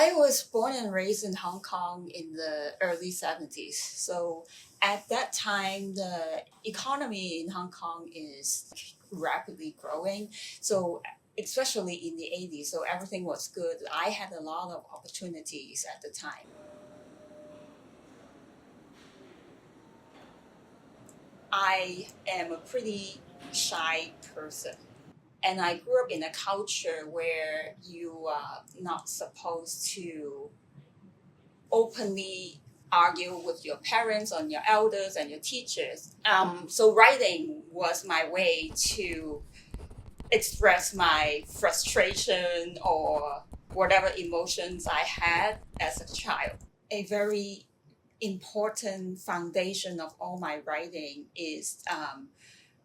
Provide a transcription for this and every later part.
I was born and raised in Hong Kong in the early 70s. So at that time, the economy in Hong Kong is rapidly growing. So especially in the 80s, so everything was good. I had a lot of opportunities at the time. I am a pretty shy person. And I grew up in a culture where you are not supposed to openly argue with your parents and your elders and your teachers. So writing was my way to express my frustration or whatever emotions I had as a child. A very important foundation of all my writing is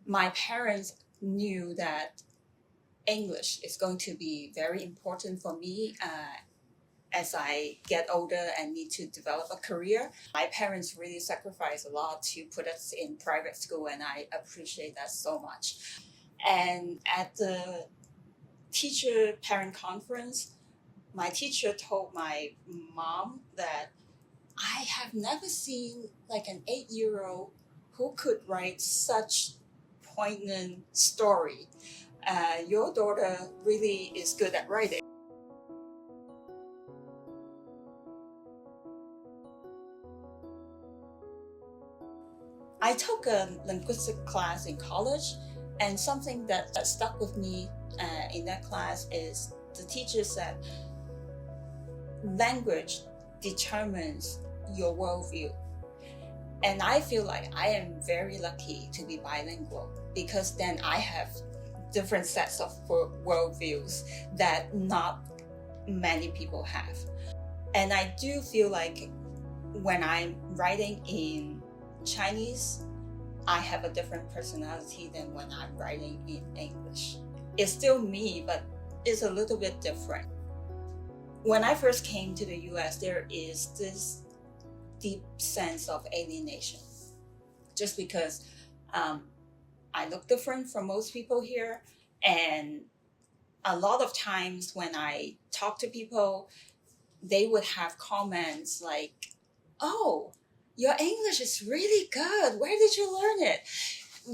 my parents knew that English is going to be very important for me as I get older and need to develop a career. My parents really sacrificed a lot to put us in private school, and I appreciate that so much. And at the teacher parent conference, my teacher told my mom that I have never seen like an 8-year-old who could write such poignant story. Your daughter really is good at writing. I took a linguistic class in college, and something that stuck with me in that class is the teacher said, language determines your worldview. And I feel like I am very lucky to be bilingual because then I have different sets of worldviews that not many people have. And I do feel like when I'm writing in Chinese, I have a different personality than when I'm writing in English. It's still me, but it's a little bit different. When I first came to the US, there is this deep sense of alienation, just because I look different from most people here. And a lot of times when I talk to people, they would have comments like, oh, your English is really good. Where did you learn it?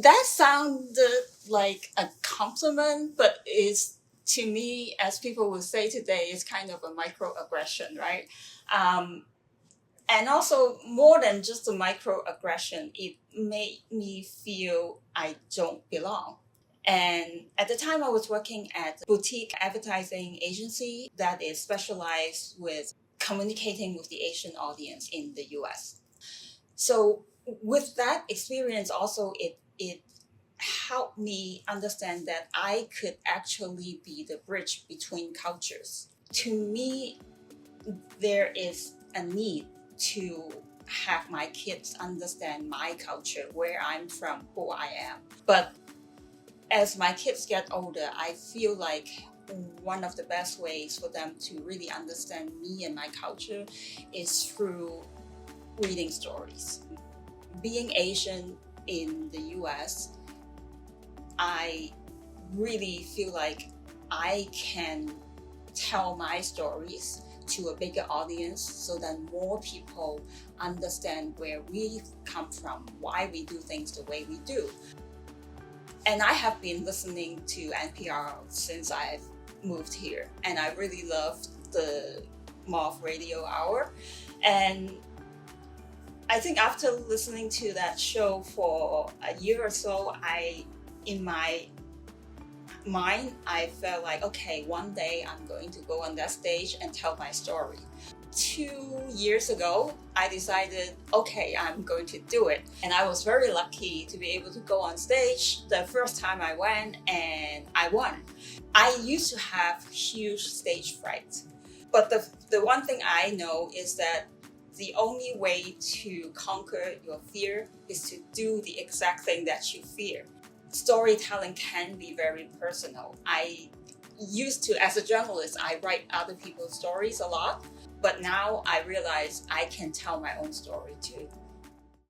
That sounded like a compliment, but is to me, as people will say today, is kind of a microaggression, right? And also, more than just a microaggression, it made me feel I don't belong. And at the time, I was working at a boutique advertising agency that is specialized with communicating with the Asian audience in the US. So with that experience also, it helped me understand that I could actually be the bridge between cultures. To me, there is a need to have my kids understand my culture, where I'm from, who I am. But as my kids get older, I feel like one of the best ways for them to really understand me and my culture is through reading stories. Being Asian in the US, I really feel like I can tell my stories to a bigger audience so that more people understand where we come from, why we do things the way we do. And I have been listening to NPR since I've moved here, and I really love the Moth Radio Hour. And I think after listening to that show for a year or so, in my mind, I felt like, okay, one day I'm going to go on that stage and tell my story. 2 years ago, I decided, okay, I'm going to do it. And I was very lucky to be able to go on stage the first time I went, and I won. I used to have huge stage fright. But the one thing I know is that the only way to conquer your fear is to do the exact thing that you fear. Storytelling can be very personal. I used to, as a journalist, I write other people's stories a lot, but now I realize I can tell my own story too.